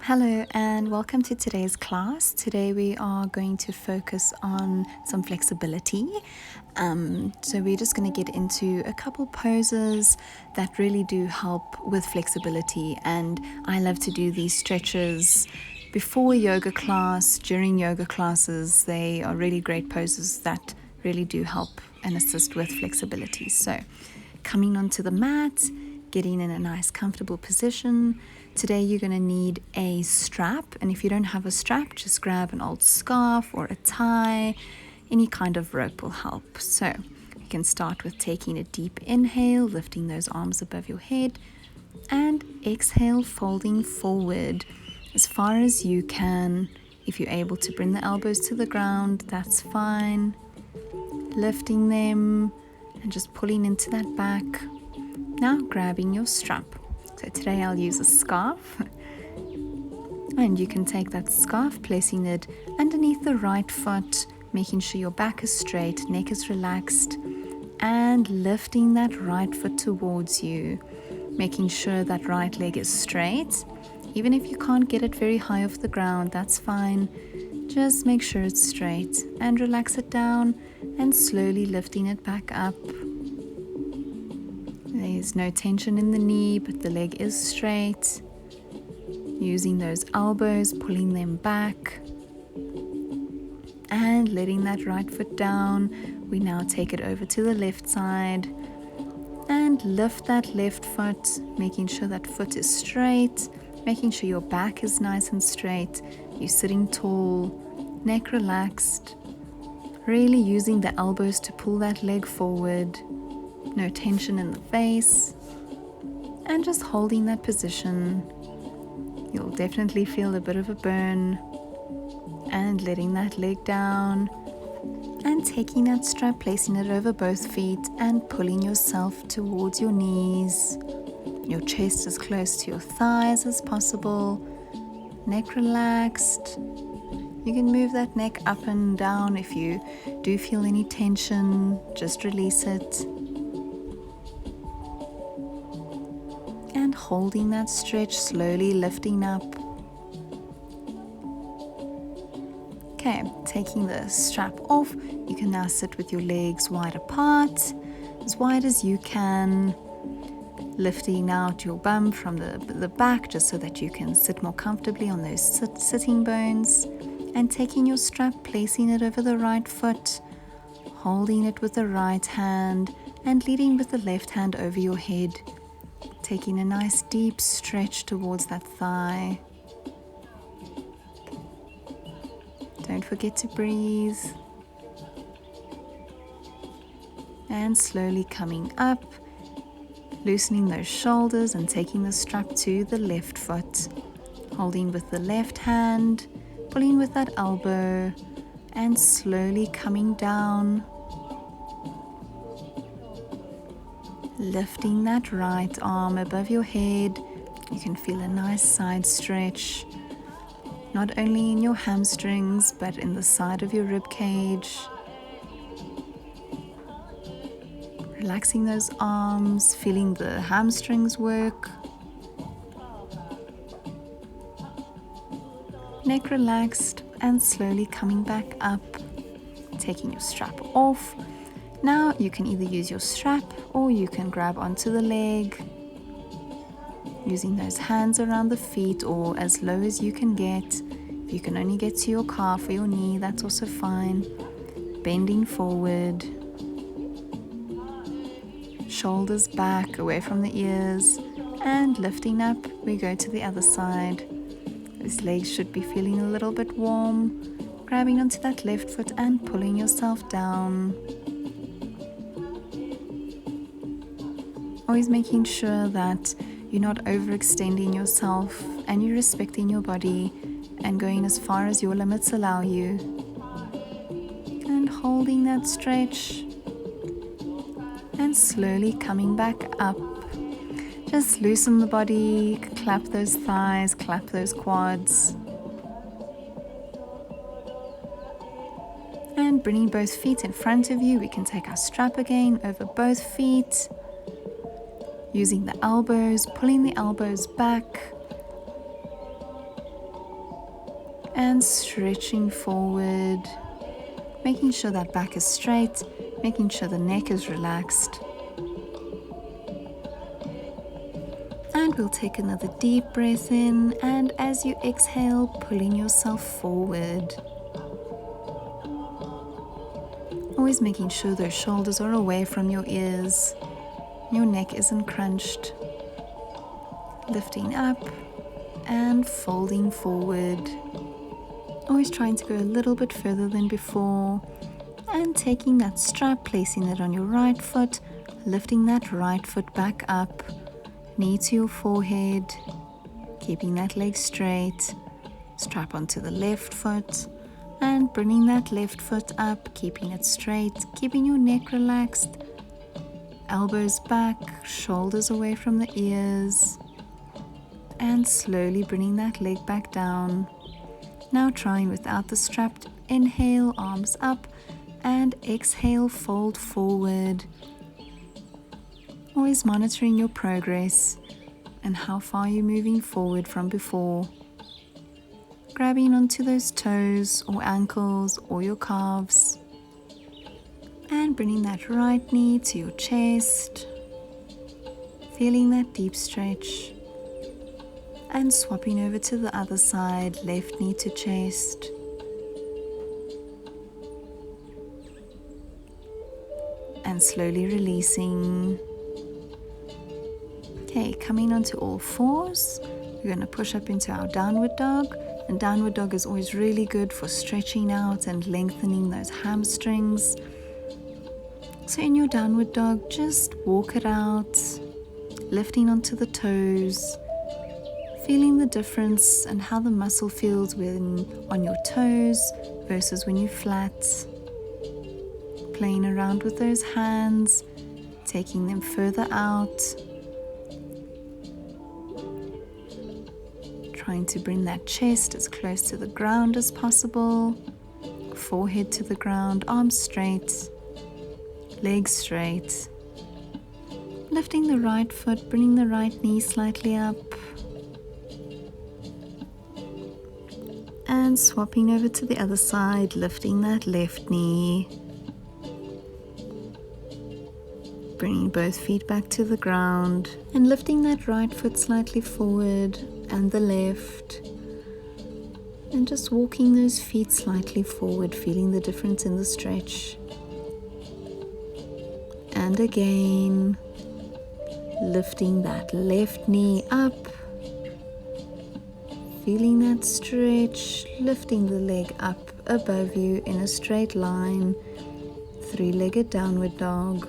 Hello and welcome to today's class. Today we are going to focus on some flexibility. So we're just going to get into a couple poses that really do help with flexibility, and I love to do these stretches before yoga class, during yoga classes. They are really great poses that really do help and assist with flexibility. So coming onto the mat, getting in a nice comfortable position. Today you're going to need a strap, and if you don't have a strap, just grab an old scarf or a tie. Any kind of rope will help. So you can start with taking a deep inhale, lifting those arms above your head, and exhale, folding forward as far as you can. If you're able to bring the elbows to the ground, that's fine. Lifting them and just pulling into that back. Now grabbing your strap. So today I'll use a scarf, and you can take that scarf, placing it underneath the right foot, making sure your back is straight, neck is relaxed, and lifting that right foot towards you, making sure that right leg is straight. Even if you can't get it very high off the ground, that's fine. Just make sure it's straight and relax it down, and slowly lifting it back up. There's no tension in the knee, but the leg is straight. Using those elbows, pulling them back and letting that right foot down. We now take it over to the left side and lift that left foot, making sure that foot is straight, making sure your back is nice and straight. You're sitting tall, neck relaxed, really using the elbows to pull that leg forward. No tension in the face, and just holding that position. You'll definitely feel a bit of a burn, and letting that leg down and taking that strap, placing it over both feet and pulling yourself towards your knees. Your chest as close to your thighs as possible, neck relaxed. You can move that neck up and down. If you do feel any tension, just release it. And holding that stretch, slowly lifting up. Okay, taking the strap off, you can now sit with your legs wide apart, as wide as you can, lifting out your bum from the back just so that you can sit more comfortably on those sitting bones, and taking your strap, placing it over the right foot, holding it with the right hand and leading with the left hand over your head. Taking a nice deep stretch towards that thigh. Don't forget to breathe. And slowly coming up, loosening those shoulders and taking the strap to the left foot. Holding with the left hand, pulling with that elbow, and slowly coming down. Lifting that right arm above your head. You can feel a nice side stretch, not only in your hamstrings, but in the side of your rib cage. Relaxing those arms, feeling the hamstrings work. Neck relaxed, and slowly coming back up, taking your strap off. Now you can either use your strap or you can grab onto the leg, using those hands around the feet or as low as you can get. If you can only get to your calf or your knee, that's also fine. Bending forward, shoulders back away from the ears, and lifting up. We go to the other side. Those legs should be feeling a little bit warm. Grabbing onto that left foot and pulling yourself down. Always making sure that you're not overextending yourself and you're respecting your body and going as far as your limits allow you. And holding that stretch and slowly coming back up. Just loosen the body, clap those thighs, clap those quads. And bringing both feet in front of you, we can take our strap again over both feet. Using the elbows, pulling the elbows back, and stretching forward, making sure that back is straight, making sure the neck is relaxed. And we'll take another deep breath in, and as you exhale, pulling yourself forward. Always making sure those shoulders are away from your ears, your neck isn't crunched. Lifting up and folding forward. Always trying to go a little bit further than before, and taking that strap, placing it on your right foot, lifting that right foot back up, knee to your forehead, keeping that leg straight, strap onto the left foot, and bringing that left foot up, keeping it straight, keeping your neck relaxed, elbows back, shoulders away from the ears, and slowly bringing that leg back down. Now trying without the strap, inhale, arms up, and exhale, fold forward. Always monitoring your progress and how far you're moving forward from before. Grabbing onto those toes or ankles or your calves, and bringing that right knee to your chest, feeling that deep stretch. And swapping over to the other side, left knee to chest. And slowly releasing. Okay, coming onto all fours, we're going to push up into our downward dog. And downward dog is always really good for stretching out and lengthening those hamstrings. So in your downward dog, just walk it out, lifting onto the toes, feeling the difference and how the muscle feels when on your toes versus when you're flat. Playing around with those hands, taking them further out. Trying to bring that chest as close to the ground as possible. Forehead to the ground, arms straight, legs straight. Lifting the right foot, bringing the right knee slightly up. And swapping over to the other side, lifting that left knee. Bringing both feet back to the ground and lifting that right foot slightly forward and the left. And just walking those feet slightly forward, feeling the difference in the stretch. And again, lifting that left knee up. Feeling that stretch, lifting the leg up above you in a straight line, three-legged downward dog,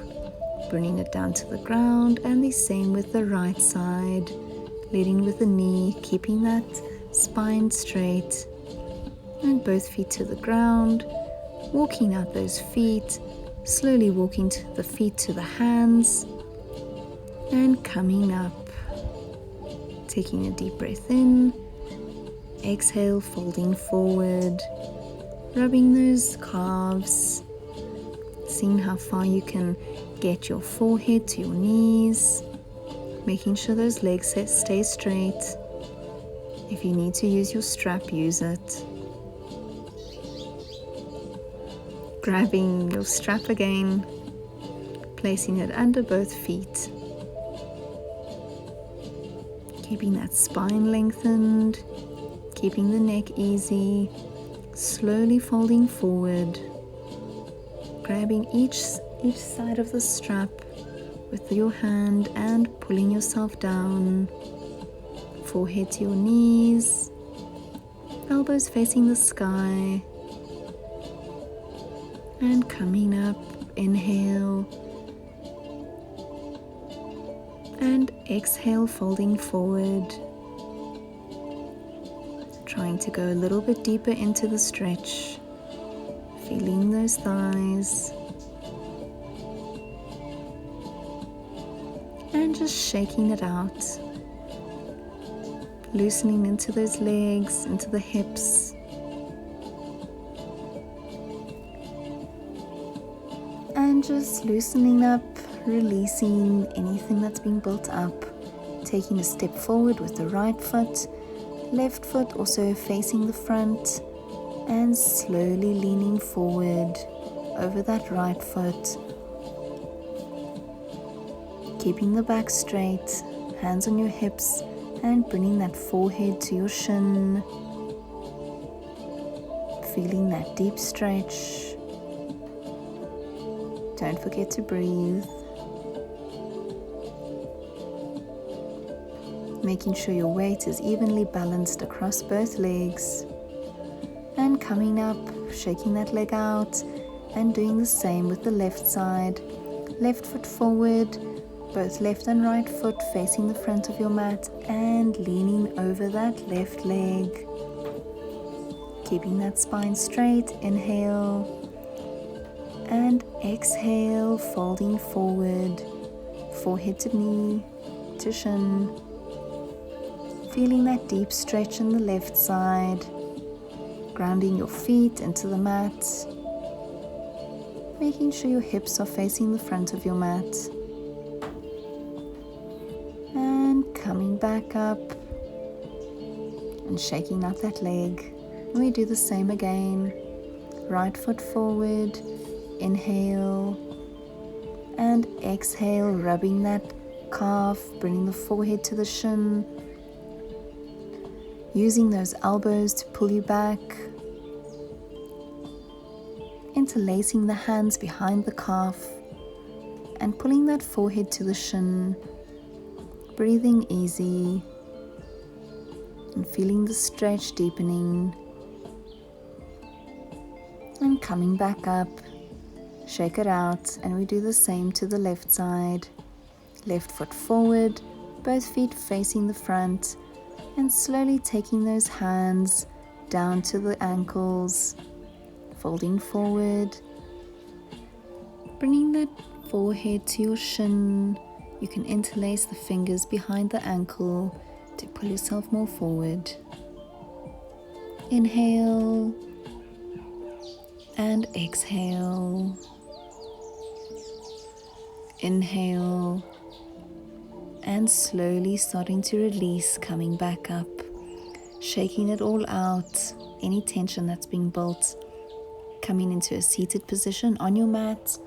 bringing it down to the ground, and the same with the right side, leading with the knee, keeping that spine straight, and both feet to the ground, walking out those feet, slowly walking to the feet to the hands, and coming up, taking a deep breath in. Exhale, folding forward, rubbing those calves, seeing how far you can get your forehead to your knees, making sure those legs stay straight. If you need to use your strap, use it. Grabbing your strap again, placing it under both feet, keeping that spine lengthened, keeping the neck easy, slowly folding forward, grabbing each side of the strap with your hand and pulling yourself down, forehead to your knees, elbows facing the sky, and coming up, inhale, and exhale, folding forward. Trying to go a little bit deeper into the stretch, feeling those thighs, and just shaking it out, loosening into those legs, into the hips, and just loosening up, releasing anything that's been built up, taking a step forward with the right foot, Left foot also facing the front and slowly leaning forward over that right foot. Keeping the back straight, hands on your hips and bringing that forehead to your shin. Feeling that deep stretch. Don't forget to breathe. Making sure your weight is evenly balanced across both legs. And coming up, shaking that leg out and doing the same with the left side. Left foot forward, both left and right foot facing the front of your mat and leaning over that left leg. Keeping that spine straight, inhale and exhale, folding forward, forehead to knee to shin. Feeling that deep stretch on the left side, grounding your feet into the mat, making sure your hips are facing the front of your mat. And coming back up and shaking out that leg. And we do the same again. Right foot forward, inhale and exhale, rubbing that calf, bringing the forehead to the shin. Using those elbows to pull you back. Interlacing the hands behind the calf and pulling that forehead to the shin. Breathing easy and feeling the stretch deepening. And coming back up, shake it out, and we do the same to the left side. Left foot forward, both feet facing the front, and slowly taking those hands down to the ankles, folding forward, bringing that forehead to your shin. You can interlace the fingers behind the ankle to pull yourself more forward. Inhale and exhale. Inhale and slowly starting to release, coming back up, shaking it all out, any tension that's being built. Coming into a seated position on your mat,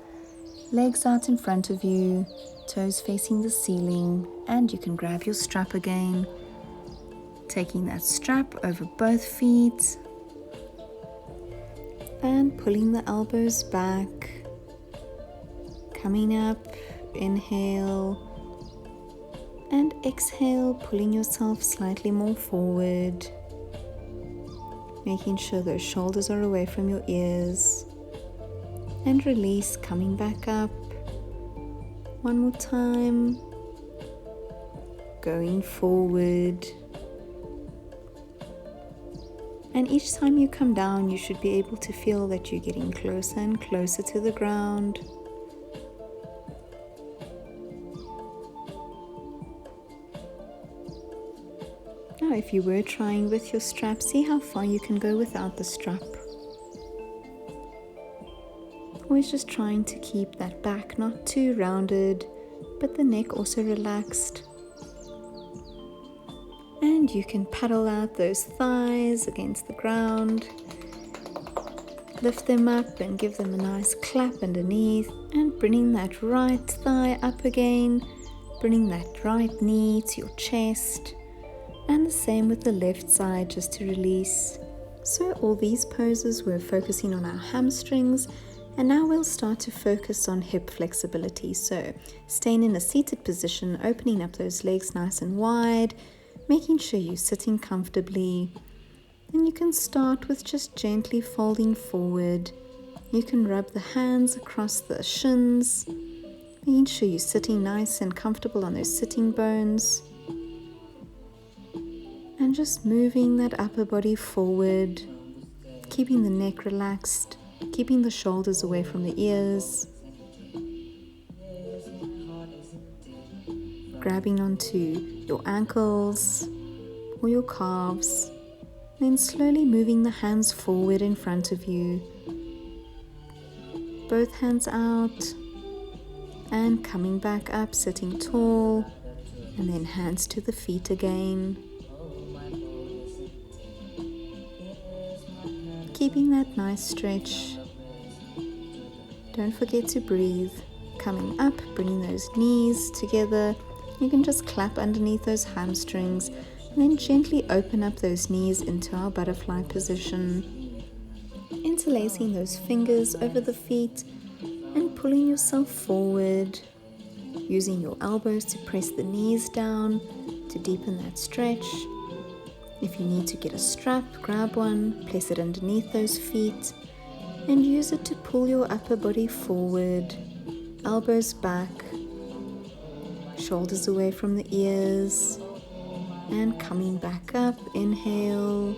legs out in front of you, toes facing the ceiling, and you can grab your strap again, taking that strap over both feet and pulling the elbows back. Coming up, inhale and exhale, pulling yourself slightly more forward, making sure those shoulders are away from your ears, and release, coming back up. One more time, going forward, and each time you come down you should be able to feel that you're getting closer and closer to the ground. Now, if you were trying with your strap, see how far you can go without the strap. Always just trying to keep that back not too rounded, but the neck also relaxed. And you can paddle out those thighs against the ground. Lift them up and give them a nice clap underneath, and bringing that right thigh up again, bringing that right knee to your chest. And the same with the left side, just to release. So all these poses we're focusing on our hamstrings, and now we'll start to focus on hip flexibility. So staying in a seated position, opening up those legs nice and wide, making sure you're sitting comfortably. And you can start with just gently folding forward. You can rub the hands across the shins, making sure you're sitting nice and comfortable on those sitting bones. And just moving that upper body forward, keeping the neck relaxed, keeping the shoulders away from the ears. Grabbing onto your ankles or your calves, then slowly moving the hands forward in front of you. Both hands out and coming back up, sitting tall, and then hands to the feet again. keeping that nice stretch. Don't forget to breathe. Coming up, bringing those knees together. You can just clap underneath those hamstrings and then gently open up those knees into our butterfly position. Interlacing those fingers over the feet and pulling yourself forward. Using your elbows to press the knees down to deepen that stretch. If you need to get a strap, grab one, place it underneath those feet and use it to pull your upper body forward. Elbows back, shoulders away from the ears, and coming back up. Inhale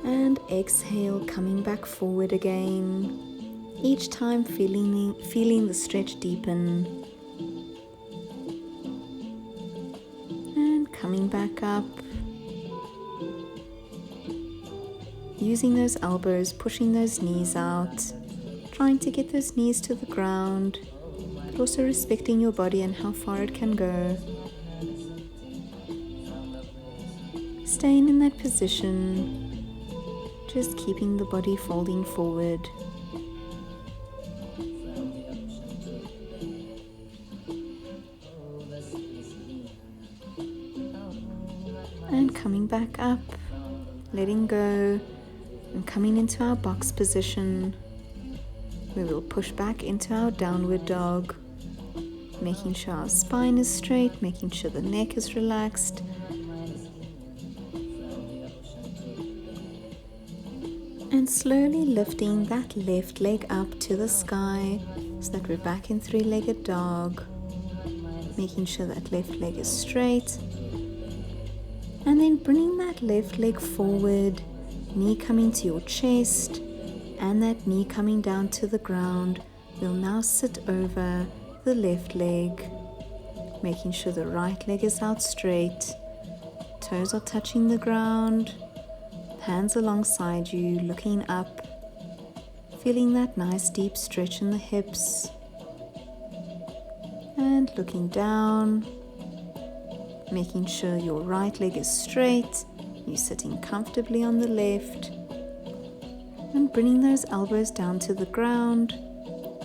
and exhale, coming back forward again. Each time feeling the stretch deepen. And coming back up. Using those elbows, pushing those knees out. Trying to get those knees to the ground, but also respecting your body and how far it can go. Staying in that position, just keeping the body folding forward. And coming back up, letting go, and coming into our box position. We will push back into our downward dog, making sure our spine is straight, making sure the neck is relaxed. And slowly lifting that left leg up to the sky so that we're back in three-legged dog, making sure that left leg is straight. And then bringing that left leg forward, knee coming to your chest, and that knee coming down to the ground. We'll now sit over the left leg, making sure the right leg is out straight. Toes are touching the ground, hands alongside you, looking up, feeling that nice deep stretch in the hips, and looking down. Making sure your right leg is straight, you're sitting comfortably on the left, and bringing those elbows down to the ground,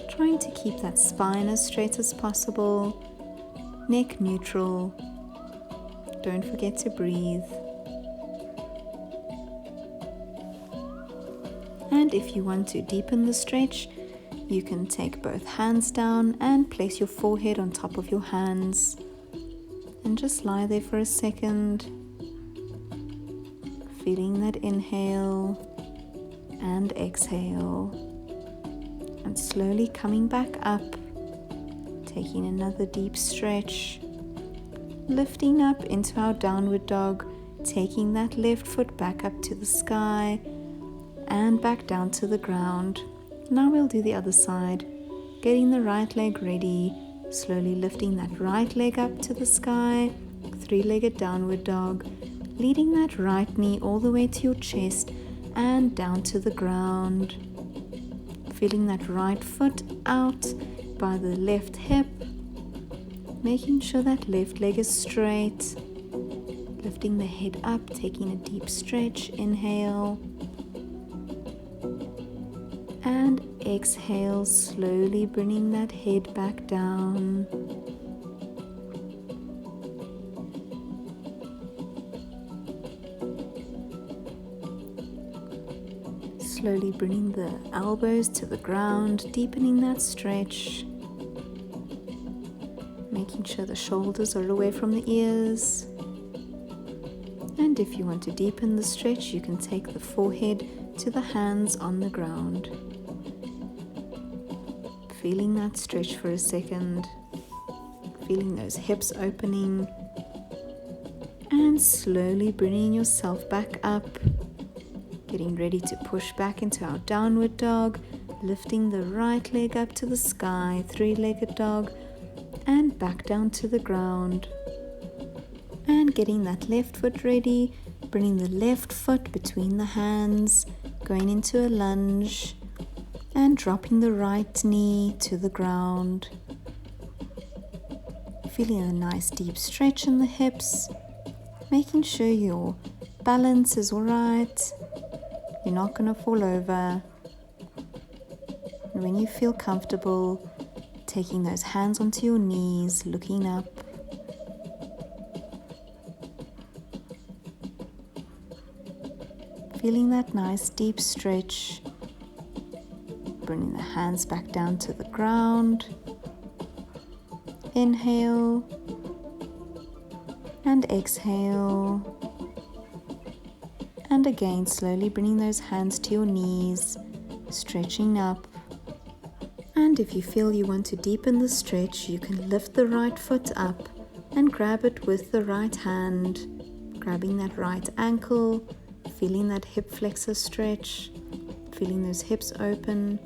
trying to keep that spine as straight as possible, neck neutral. Don't forget to breathe. And if you want to deepen the stretch, you can take both hands down and place your forehead on top of your hands. And just lie there for a second, feeling that inhale and exhale, and slowly coming back up, taking another deep stretch, lifting up into our downward dog, taking that left foot back up to the sky and back down to the ground. Now we'll do the other side, getting the right leg ready. Slowly lifting that right leg up to the sky, three-legged downward dog, leading that right knee all the way to your chest and down to the ground. Feeling that right foot out by the left hip, making sure that left leg is straight, lifting the head up, taking a deep stretch, inhale, and exhale, slowly bringing that head back down. Slowly bringing the elbows to the ground, deepening that stretch. Making sure the shoulders are away from the ears. And if you want to deepen the stretch, you can take the forehead to the hands on the ground. Feeling that stretch for a second, feeling those hips opening, and slowly bringing yourself back up, getting ready to push back into our downward dog, lifting the right leg up to the sky, three-legged dog, and back down to the ground. And getting that left foot ready, bringing the left foot between the hands, going into a lunge, and dropping the right knee to the ground. Feeling a nice deep stretch in the hips, making sure your balance is alright, You're not going to fall over. And when you feel comfortable, taking those hands onto your knees, looking up. Feeling that nice deep stretch. Bringing the hands back down to the ground. Inhale and exhale. And again, slowly bringing those hands to your knees, stretching up. And if you feel you want to deepen the stretch, you can lift the right foot up and grab it with the right hand, grabbing that right ankle, feeling that hip flexor stretch, feeling those hips open,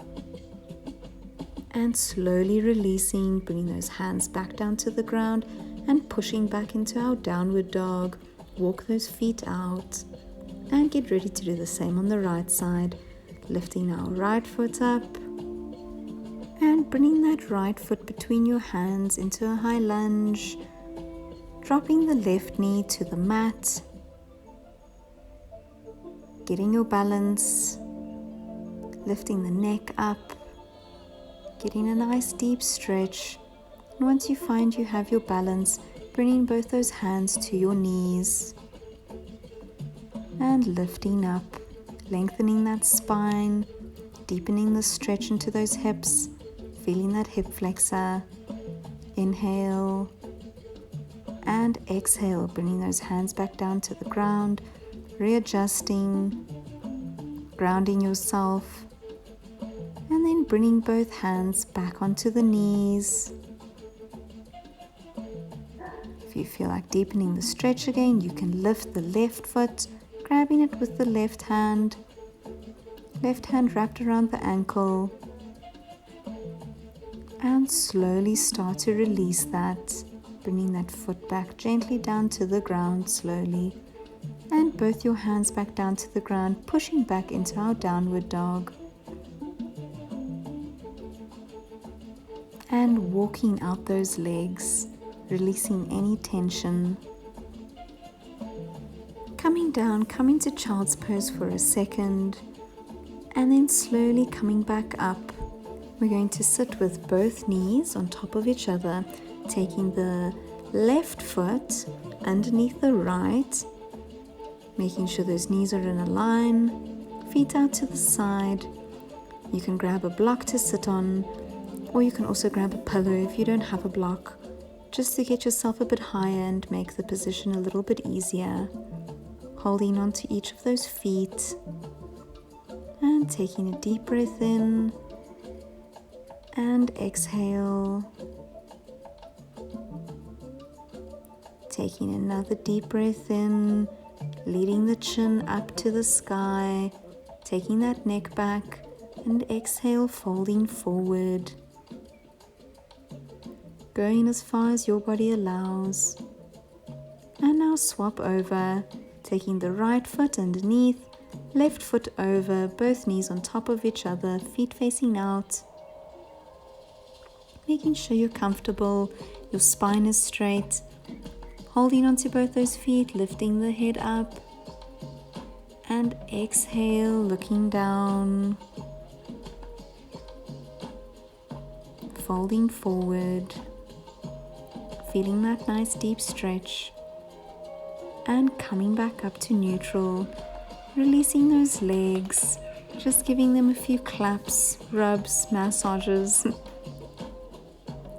and slowly releasing, bringing those hands back down to the ground and pushing back into our downward dog. Walk those feet out and get ready to do the same on the right side, lifting our right foot up and bringing that right foot between your hands into a high lunge, dropping the left knee to the mat, getting your balance, lifting the neck up, getting a nice deep stretch. And once you find you have your balance, bringing both those hands to your knees and lifting up, lengthening that spine, deepening the stretch into those hips, feeling that hip flexor. Inhale and exhale, bringing those hands back down to the ground, readjusting, grounding yourself, and then bringing both hands back onto the knees. If you feel like deepening the stretch again, you can lift the left foot, grabbing it with the left hand wrapped around the ankle, and slowly start to release that, bringing that foot back gently down to the ground slowly, and both your hands back down to the ground, pushing back into our downward dog. And walking out those legs, releasing any tension. Coming down, coming to child's pose for a second, and then slowly coming back up. We're going to sit with both knees on top of each other, taking the left foot underneath the right, making sure those knees are in a line, feet out to the side. You can grab a block to sit on, or you can also grab a pillow if you don't have a block, just to get yourself a bit higher and make the position a little bit easier. Holding on to each of those feet and taking a deep breath in and exhale. Taking another deep breath in, leading the chin up to the sky, taking that neck back, and exhale, folding forward. Going as far as your body allows. And now swap over, taking the right foot underneath, left foot over, both knees on top of each other, feet facing out. Making sure you're comfortable, your spine is straight. Holding onto both those feet, lifting the head up. And exhale, looking down. Folding forward. Feeling that nice deep stretch, and coming back up to neutral, releasing those legs, just giving them a few claps, rubs, massages,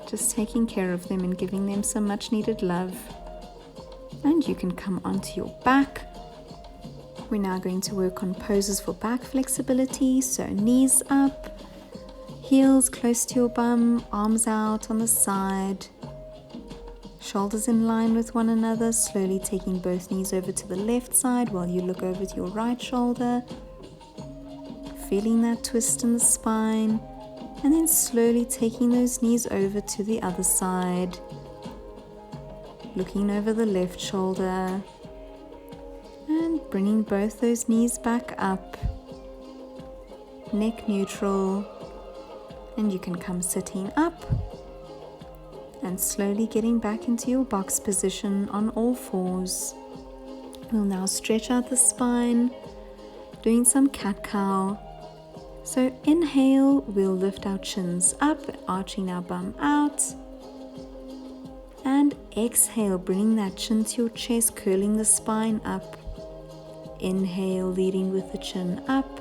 just taking care of them and giving them some much needed love. And you can come onto your back. We're now going to work on poses for back flexibility, so knees up, heels close to your bum, arms out on the side, shoulders in line with one another, slowly taking both knees over to the left side while you look over to your right shoulder. Feeling that twist in the spine, and then slowly taking those knees over to the other side. Looking over the left shoulder, and bringing both those knees back up. Neck neutral, and you can come sitting up. And slowly getting back into your box position on all fours. We'll now stretch out the spine, doing some cat-cow. So inhale, we'll lift our chins up, arching our bum out. And exhale, bringing that chin to your chest, curling the spine up. Inhale, leading with the chin up.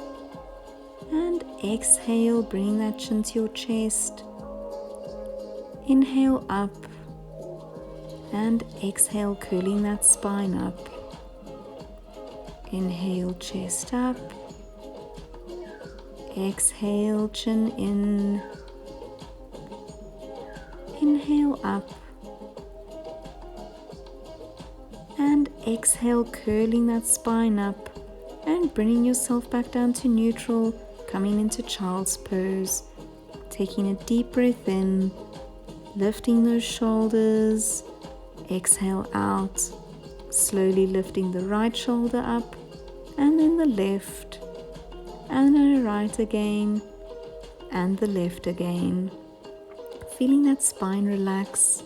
And exhale, bringing that chin to your chest. Inhale up. And exhale, curling that spine up. Inhale, chest up. Exhale, chin in. Inhale up. And exhale, curling that spine up and bringing yourself back down to neutral, coming into child's pose. Taking a deep breath in, lifting those shoulders. Exhale out, slowly lifting the right shoulder up and then the left, and then the right again and the left again. Feeling that spine relax.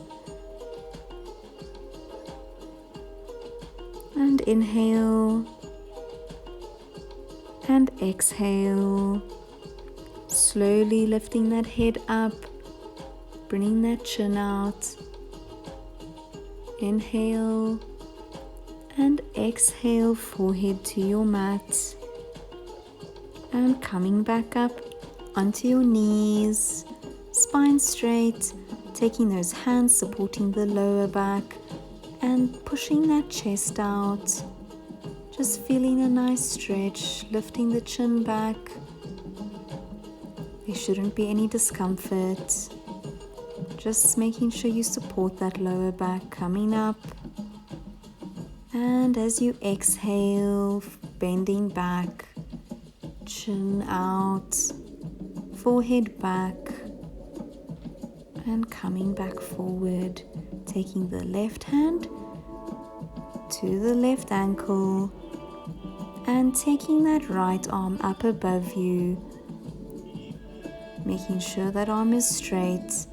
And inhale and exhale, slowly lifting that head up, bringing that chin out. Inhale and exhale, forehead to your mat, and coming back up onto your knees, spine straight, taking those hands supporting the lower back and pushing that chest out. Just feeling a nice stretch, lifting the chin back. There shouldn't be any discomfort. Just making sure you support that lower back, coming up. And as you exhale, bending back, chin out, forehead back, and coming back forward, taking the left hand to the left ankle and taking that right arm up above you, making sure that arm is straight,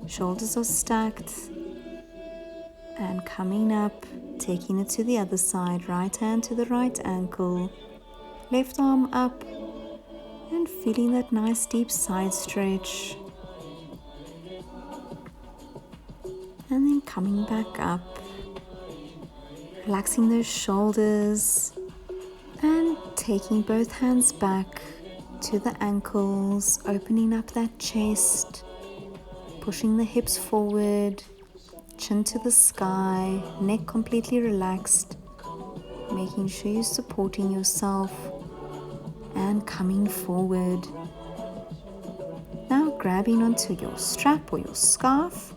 shoulders are stacked, and coming up, taking it to the other side, right hand to the right ankle, left arm up, and feeling that nice deep side stretch. And then coming back up, relaxing those shoulders and taking both hands back to the ankles, opening up that chest, pushing the hips forward, chin to the sky, neck completely relaxed, making sure you're supporting yourself and coming forward. Now grabbing onto your strap or your scarf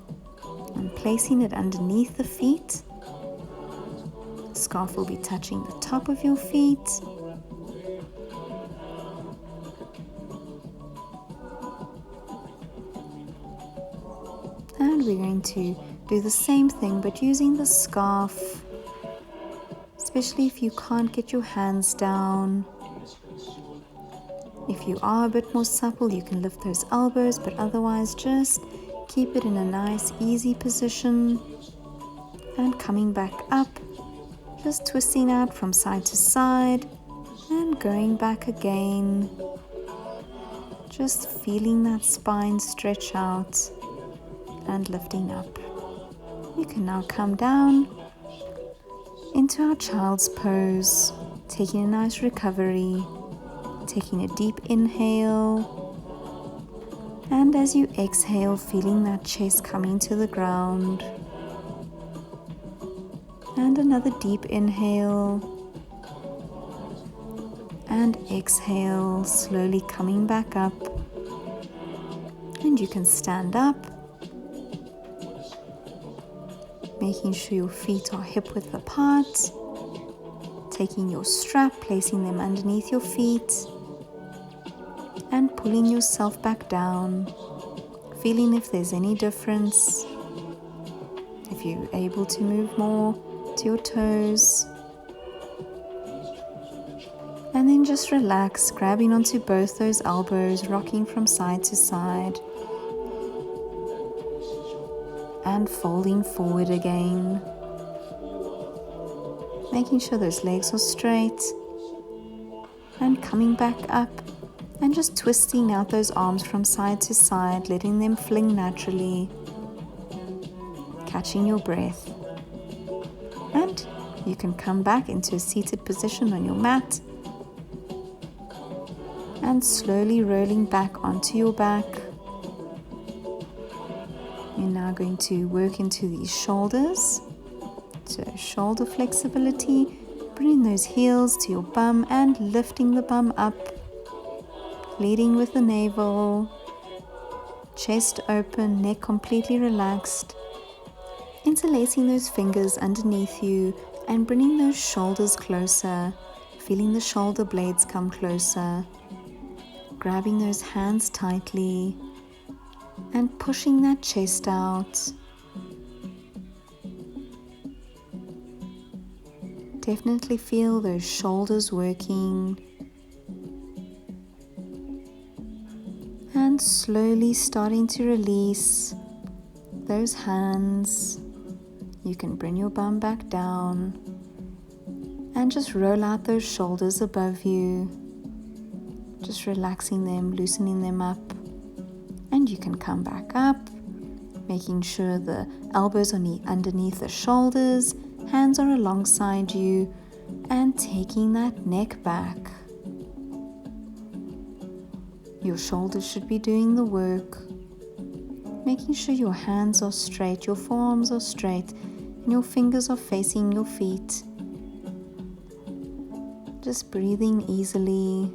and placing it underneath the feet. The scarf will be touching the top of your feet. And we're going to do the same thing but using the scarf, especially if you can't get your hands down. If you are a bit more supple, you can lift those elbows, but otherwise just keep it in a nice easy position and coming back up, just twisting out from side to side and going back again, just feeling that spine stretch out and lifting up. You can now come down into our child's pose, taking a nice recovery, taking a deep inhale. And as you exhale, feeling that chest coming to the ground. And another deep inhale. And exhale, slowly coming back up. And you can stand up, making sure your feet are hip width apart. Taking your strap, placing them underneath your feet. And pulling yourself back down, feeling if there's any difference, if you're able to move more to your toes. And then just relax, grabbing onto both those elbows, rocking from side to side. And folding forward again. Making sure those legs are straight. and coming back up, and just twisting out those arms from side to side, letting them fling naturally, catching your breath. And you can come back into a seated position on your mat and slowly rolling back onto your back. You're now going to work into these shoulders. So shoulder flexibility, bringing those heels to your bum and lifting the bum up, leading with the navel, chest open, neck completely relaxed, interlacing those fingers underneath you and bringing those shoulders closer, feeling the shoulder blades come closer, grabbing those hands tightly and pushing that chest out. Definitely feel those shoulders working. And slowly starting to release those hands. You can bring your bum back down and just roll out those shoulders above you. Just relaxing them, loosening them up. And you can come back up, making sure the elbows are underneath the shoulders, hands are alongside you, and taking that neck back. Your shoulders should be doing the work, making sure your hands are straight, your forearms are straight, and your fingers are facing your feet. Just breathing easily,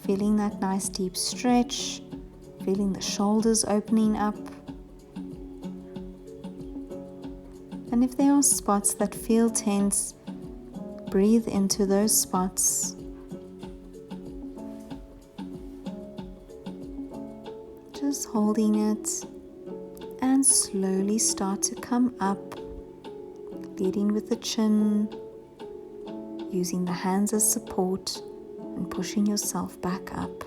feeling that nice deep stretch, feeling the shoulders opening up. And if there are spots that feel tense, breathe into those spots. Just holding it and slowly start to come up, leading with the chin, using the hands as support and pushing yourself back up.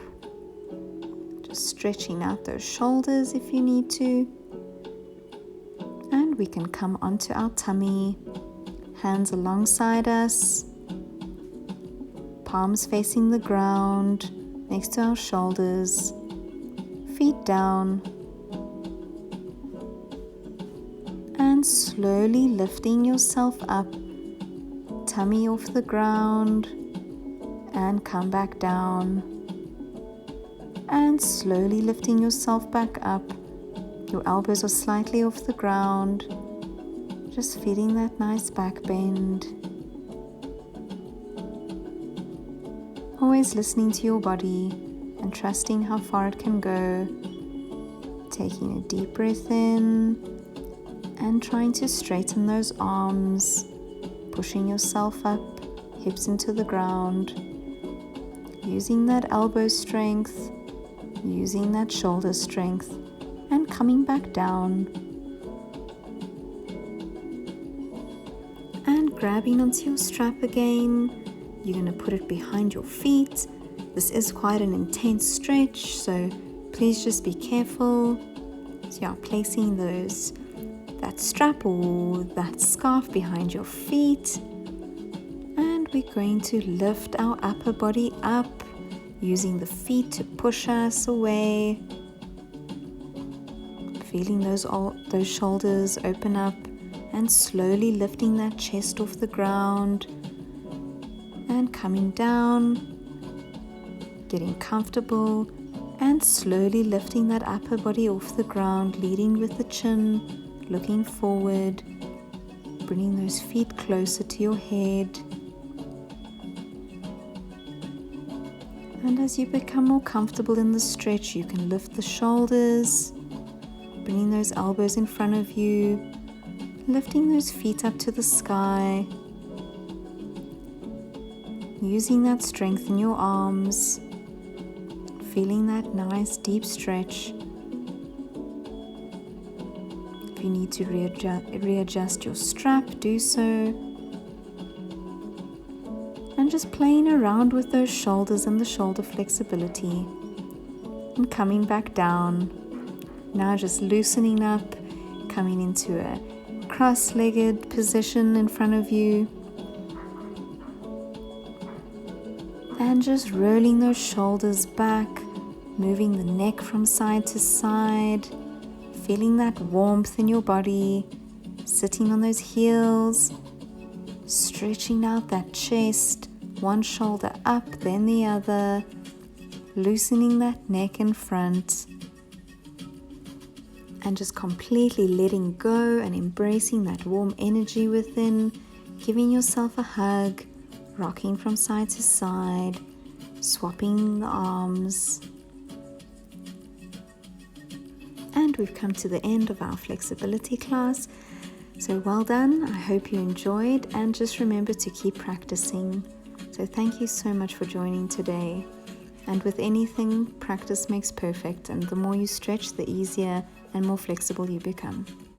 Just stretching out those shoulders if you need to. And we can come onto our tummy, hands alongside us, palms facing the ground next to our shoulders, feet down, and slowly lifting yourself up, tummy off the ground, and come back down, and slowly lifting yourself back up. Your elbows are slightly off the ground, just feeling that nice back bend. Always listening to your body and trusting how far it can go. Taking a deep breath in and trying to straighten those arms, pushing yourself up, hips into the ground, using that elbow strength, using that shoulder strength, and coming back down and grabbing onto your strap again. You're going to put it behind your feet. This is quite an intense stretch, so please just be careful. So you're placing that strap or that scarf behind your feet, and we're going to lift our upper body up, using the feet to push us away. Feeling those shoulders open up and slowly lifting that chest off the ground and coming down, getting comfortable and slowly lifting that upper body off the ground, leading with the chin, looking forward, bringing those feet closer to your head. And as you become more comfortable in the stretch, you can lift the shoulders, bringing those elbows in front of you, lifting those feet up to the sky, using that strength in your arms, feeling that nice deep stretch. If you need to readjust your strap, do so. And just playing around with those shoulders and the shoulder flexibility and coming back down. Now just loosening up, coming into a cross-legged position in front of you. And just rolling those shoulders back, moving the neck from side to side, feeling that warmth in your body, sitting on those heels, stretching out that chest, one shoulder up, then the other, loosening that neck in front, and just completely letting go and embracing that warm energy within, giving yourself a hug, rocking from side to side, swapping the arms. And we've come to the end of our flexibility class. So well done. I hope you enjoyed, and just remember to keep practicing. So thank you so much for joining today. And with anything, practice makes perfect, and the more you stretch, the easier and more flexible you become.